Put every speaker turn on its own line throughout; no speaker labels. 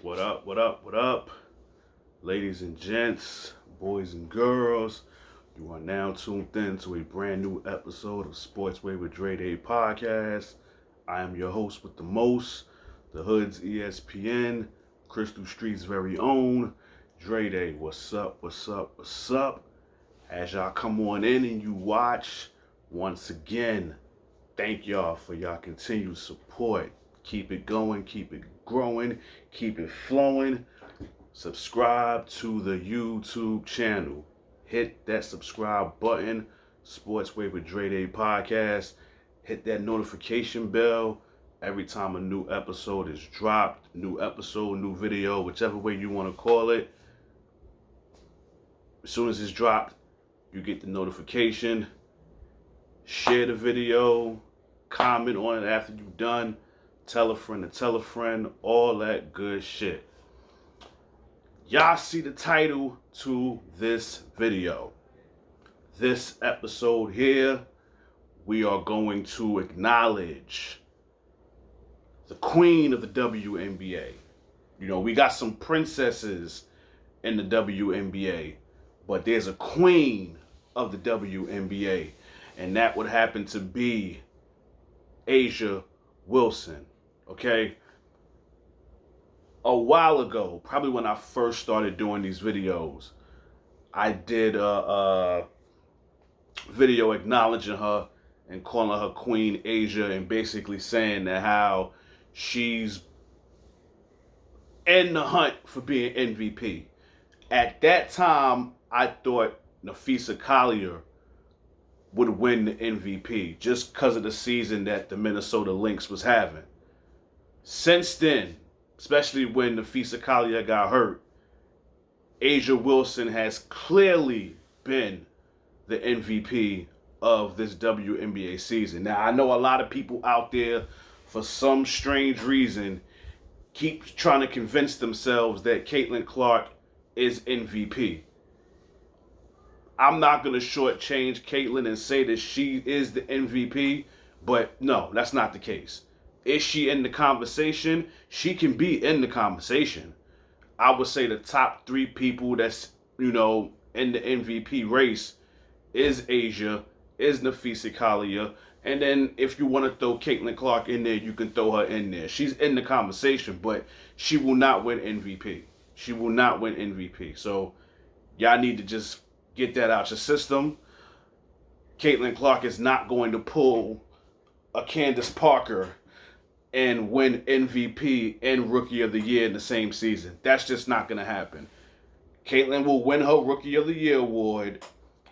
What up, what up, what up? Ladies and gents, boys and girls, you are now tuned in to a brand new episode of Sportsway with Dre Day podcast. I am your host with the most, the Hood's ESPN, Crystal Street's very own, Dre Day. What's up, what's up, what's up? As y'all come on in and you watch, once again, thank y'all for y'all continued support. Keep it going, keep it growing, keep it flowing. Subscribe to the YouTube channel. Hit that subscribe button, Sportsway with Dre Day podcast. Hit that notification bell every time a new episode is dropped. New episode, new video, whichever way you want to call it. As soon as it's dropped, you get the notification. Share the video. Comment on it after you're done. Tell a friend to tell a friend. All that good shit. Y'all see the title to this video. This episode here, we are going to acknowledge the queen of the WNBA. You know, we got some princesses in the WNBA, but there's a queen of the WNBA, and that would happen to be A'ja Wilson, okay? A while ago, probably when I first started doing these videos, I did a video acknowledging her and calling her Queen A'ja and basically saying that how she's in the hunt for being MVP. At that time, I thought Napheesa Collier would win the MVP just because of the season that the Minnesota Lynx was having. Since then, especially when Napheesa Collier got hurt, A'ja Wilson has clearly been the MVP of this WNBA season. Now, I know a lot of people out there, for some strange reason, keep trying to convince themselves that Caitlin Clark is MVP. I'm not going to shortchange Caitlin and say that she is the MVP, but no, that's not the case. Is she in the conversation? She can be in the conversation. I would say the top three people that's, in the MVP race is A'ja, is Napheesa Collier, and then if you want to throw Caitlin Clark in there, you can throw her in there. She's in the conversation, but she will not win MVP. She will not win MVP. So y'all need to just get that out your system. Caitlin Clark is not going to pull a Candace Parker and win MVP and Rookie of the Year in the same season. That's just not going to happen. Caitlin will win her Rookie of the Year award,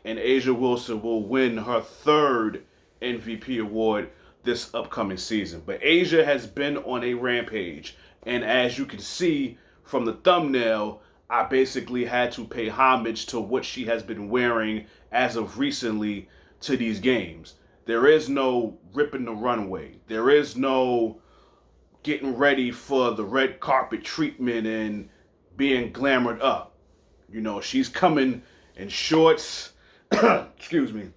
and A'ja Wilson will win her third MVP award this upcoming season. But A'ja has been on a rampage, and as you can see from the thumbnail, I basically had to pay homage to what she has been wearing as of recently to these games. There is no ripping the runway. There is no getting ready for the red carpet treatment and being glamored up. She's coming in shorts. Excuse me.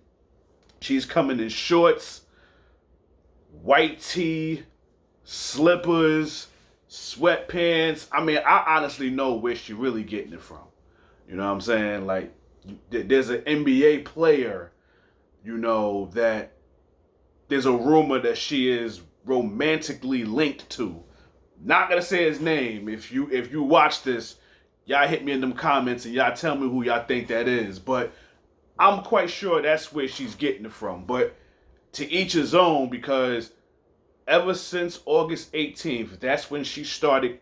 She's coming in shorts, white tee, slippers, sweatpants. I mean, I honestly know where she really getting it from. You know what I'm saying? Like, there's an NBA player, that there's a rumor that she is romantically linked to. Not gonna say his name. If you watch this, y'all hit me in them comments and y'all tell me who y'all think that is. But I'm quite sure that's where she's getting it from. But to each his own, because ever since August 18th, that's when she started,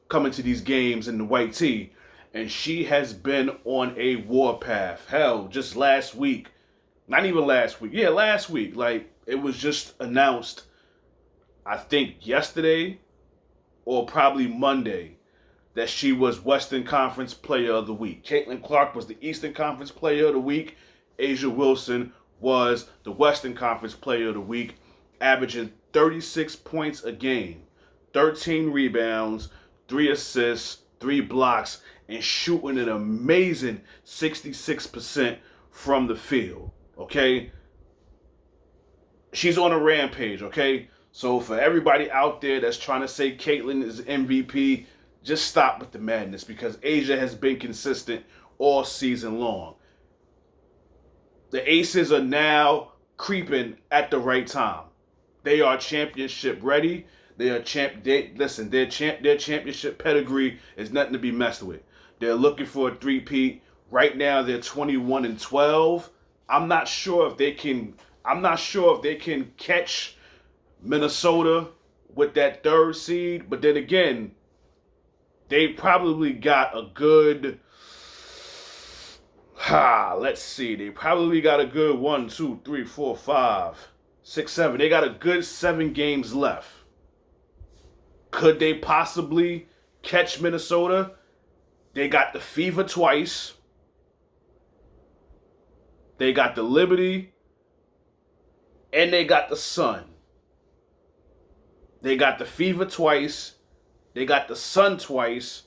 coming to these games in the white tee. And she has been on a warpath. Hell, just last week. Not even last week. Yeah, last week. Like, it was just announced, I think yesterday or probably Monday, that she was Western Conference Player of the Week. Caitlin Clark was the Eastern Conference Player of the Week. A'ja Wilson was the Western Conference Player of the Week, averaging 36 points a game, 13 rebounds, 3 assists, 3 blocks, and shooting an amazing 66% from the field, okay? She's on a rampage, okay? So for everybody out there that's trying to say Caitlin is MVP, just stop with the madness because A'ja has been consistent all season long. The Aces are now creeping at the right time. They are championship ready. They are their championship pedigree is nothing to be messed with. They're looking for a three-peat. Right now they're 21-12. I'm not sure if they can catch Minnesota with that third seed, but then again, they probably got a good let's see. They probably got a good 1, 2, 3, 4, 5, 6, 7. They got a good 7 games left. Could they possibly catch Minnesota? They got the Fever twice. They got the Liberty. And they got the Sun. They got the Fever twice. They got the Sun twice.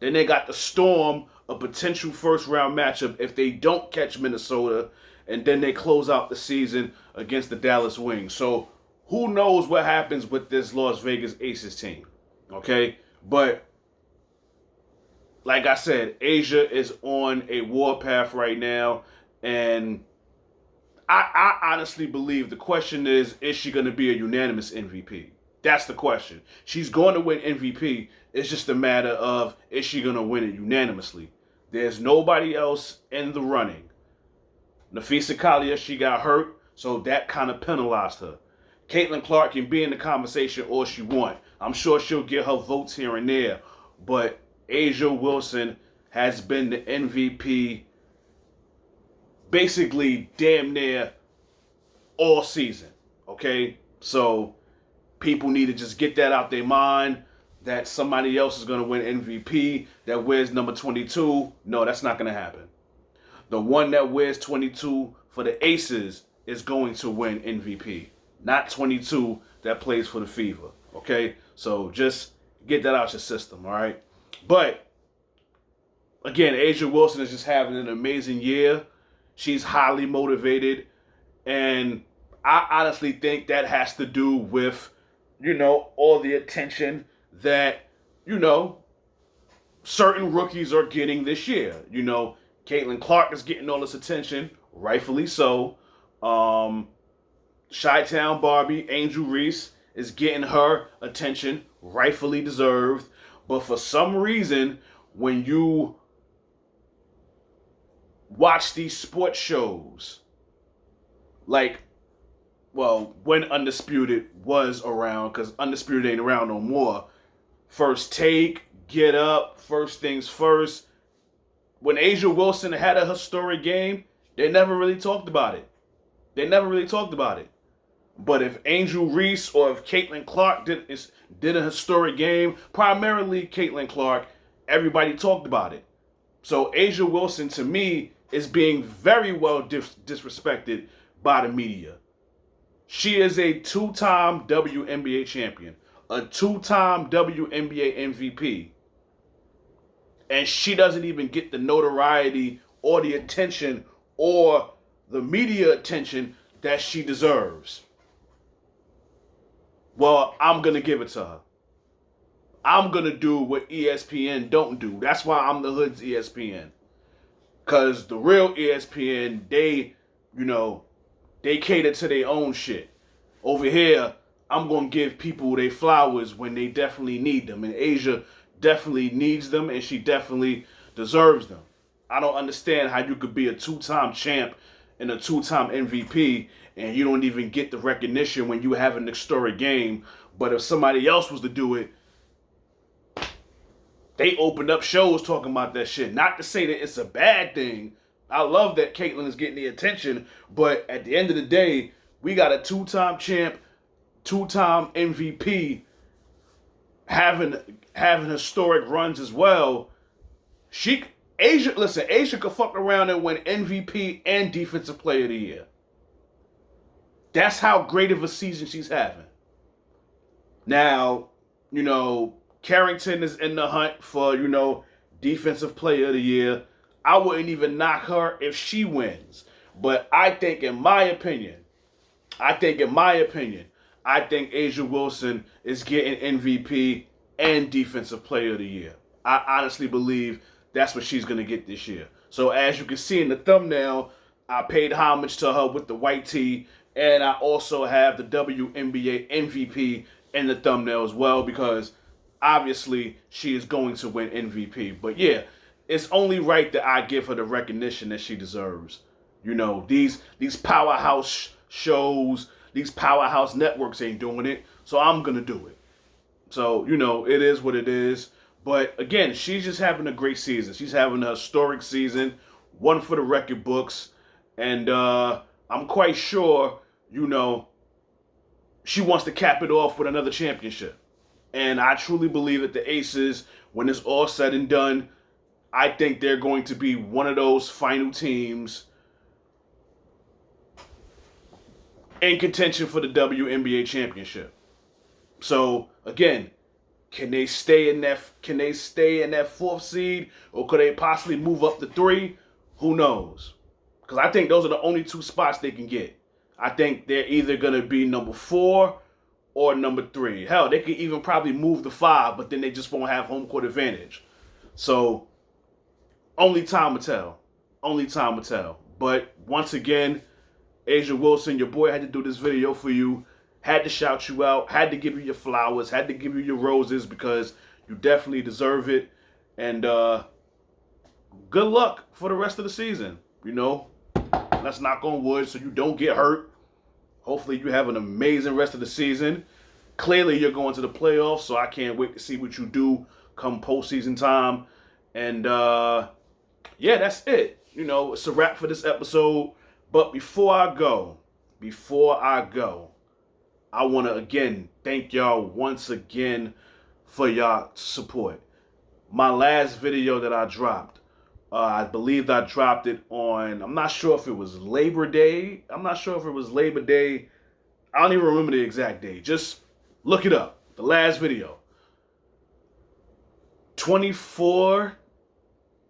Then they got the Storm, a potential first-round matchup if they don't catch Minnesota. And then they close out the season against the Dallas Wings. So who knows what happens with this Las Vegas Aces team, okay? But like I said, A'ja is on a warpath right now, and I honestly believe the question is she going to be a unanimous MVP? That's the question. She's going to win MVP. It's just a matter of, is she going to win it unanimously? There's nobody else in the running. Napheesa Collier, she got hurt, so that kind of penalized her. Caitlin Clark can be in the conversation all she want. I'm sure she'll get her votes here and there. But A'ja Wilson has been the MVP basically damn near all season. Okay? So people need to just get that out their mind that somebody else is going to win MVP that wears number 22. No, that's not going to happen. The one that wears 22 for the Aces is going to win MVP. Not 22 that plays for the Fever. Okay? So just get that out your system, all right? But, again, A'ja Wilson is just having an amazing year. She's highly motivated. And I honestly think that has to do with, all the attention that, certain rookies are getting this year. Caitlin Clark is getting all this attention, rightfully so. Chi-Town Barbie, Angel Reese, is getting her attention, rightfully deserved. But for some reason, when you watch these sports shows, when Undisputed was around, because Undisputed ain't around no more, First Take, Get Up, First Things First, when A'ja Wilson had a historic game, they never really talked about it. But if Angel Reese or if Caitlin Clark did a historic game, primarily Caitlin Clark, everybody talked about it. So A'ja Wilson, to me, is being very well disrespected by the media. She is a 2-time WNBA champion, a 2-time WNBA MVP. And she doesn't even get the notoriety or the attention or the media attention that she deserves. Well, I'm going to give it to her. I'm going to do what ESPN don't do. That's why I'm the hood's ESPN. Because the real ESPN, they cater to their own shit. Over here, I'm going to give people their flowers when they definitely need them. And A'ja definitely needs them, and she definitely deserves them. I don't understand how you could be a 2-time champ and a 2-time MVP, and you don't even get the recognition when you have an historic game. But if somebody else was to do it, they opened up shows talking about that shit. Not to say that it's a bad thing. I love that Caitlin is getting the attention, but at the end of the day, we got a 2-time champ, 2-time MVP having historic runs as well. A'ja could fuck around and win MVP and Defensive Player of the Year. That's how great of a season she's having. Now, Carrington is in the hunt for, Defensive Player of the Year. I wouldn't even knock her if she wins. But I think in my opinion, A'ja Wilson is getting MVP and Defensive Player of the Year. I honestly believe that's what she's going to get this year. So as you can see in the thumbnail, I paid homage to her with the white tee, and I also have the WNBA MVP in the thumbnail as well, because obviously she is going to win MVP. But yeah, it's only right that I give her the recognition that she deserves. You know, these powerhouse shows, these powerhouse networks ain't doing it, so I'm gonna do it. So, you know, it is what it is. But again, she's just having a great season. She's having a historic season, one for the record books. And I'm quite sure, you know, she wants to cap it off with another championship. And I truly believe that the Aces, when it's all said and done, I think they're going to be one of those final teams in contention for the WNBA championship. So again, can they stay in that fourth seed, or could they possibly move up to 3? Who knows? Because I think those are the only 2 spots they can get. I think they're either gonna be number 4 or number 3. Hell, they could even probably move to 5, but then they just won't have home court advantage. So only time will tell. Only time will tell. But once again, A'ja Wilson, your boy had to do this video for you. Had to shout you out. Had to give you your flowers. Had to give you your roses, because you definitely deserve it. And good luck for the rest of the season. You know, let's knock on wood so you don't get hurt. Hopefully you have an amazing rest of the season. Clearly you're going to the playoffs, so I can't wait to see what you do come postseason time. And yeah, that's it. You know, it's a wrap for this episode. But before I go, I want to again thank y'all once again for y'all support. My last video that I dropped, I believe I dropped it on, I'm not sure if it was Labor Day. I don't even remember the exact day. Just look it up. The last video. 24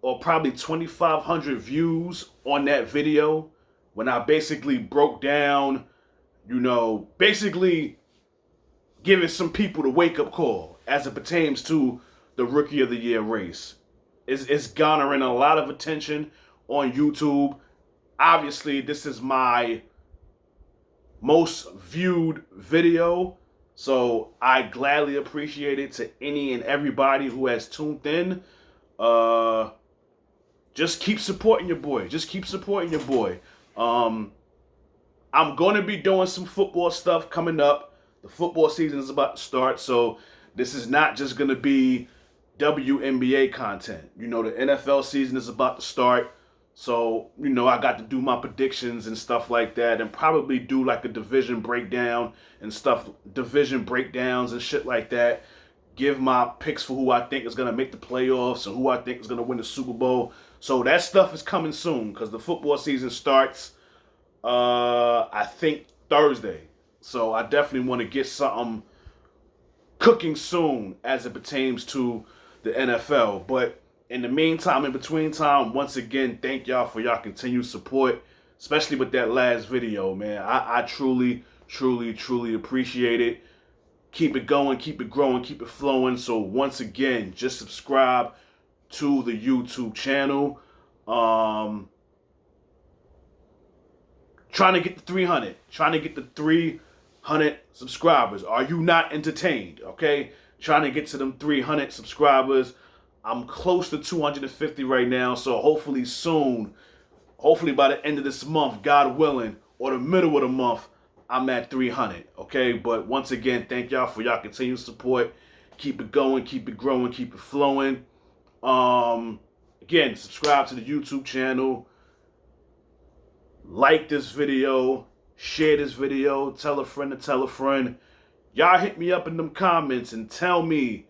or probably 2,500 views on that video, when I basically broke down, you know, basically giving some people the wake-up call as it pertains to the Rookie of the Year race. It's garnering a lot of attention on YouTube. Obviously, this is my most viewed video, so I gladly appreciate it to any and everybody who has tuned in. Just keep supporting your boy. I'm going to be doing some football stuff coming up. The football season is about to start, so this is not just going to be WNBA content. You know, the NFL season is about to start, so, you know, I got to do my predictions and stuff like that, and probably do like a division breakdowns and shit like that. Give my picks for who I think is going to make the playoffs and who I think is going to win the Super Bowl. So that stuff is coming soon, because the football season starts I think Thursday. So I definitely want to get something cooking soon as it pertains to the NFL. But in the meantime, in between time, once again, thank y'all for y'all continued support, especially with that last video, man. I truly appreciate it. Keep it going, keep it growing, keep it flowing. So once again, just subscribe to the YouTube channel. Trying to get the 300. Trying to get the 300 subscribers. Are you not entertained? Okay? Trying to get to them 300 subscribers. I'm close to 250 right now. So hopefully soon, hopefully by the end of this month, God willing, or the middle of the month, I'm at 300. Okay? But once again, thank y'all for y'all continued support. Keep it going. Keep it growing. Keep it flowing. Again, subscribe to the YouTube channel. Like this video, share this video, tell a friend to tell a friend. Y'all hit me up in them comments and tell me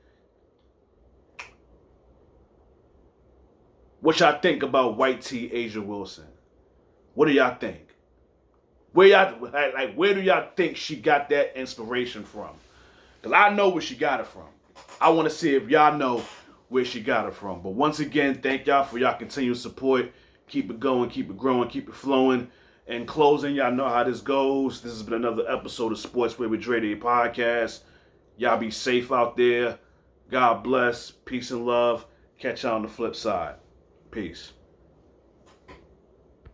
what y'all think about white tee A'ja Wilson. What do y'all think? Where do y'all think she got that inspiration from? Because I know where she got it from. I want to see if y'all know where she got it from. But once again, thank y'all for y'all continued support. Keep it going, keep it growing, keep it flowing. In closing, y'all know how this goes. This has been another episode of Sportsway with Dre Day podcast. Y'all be safe out there. God bless. Peace and love. Catch y'all on the flip side. Peace.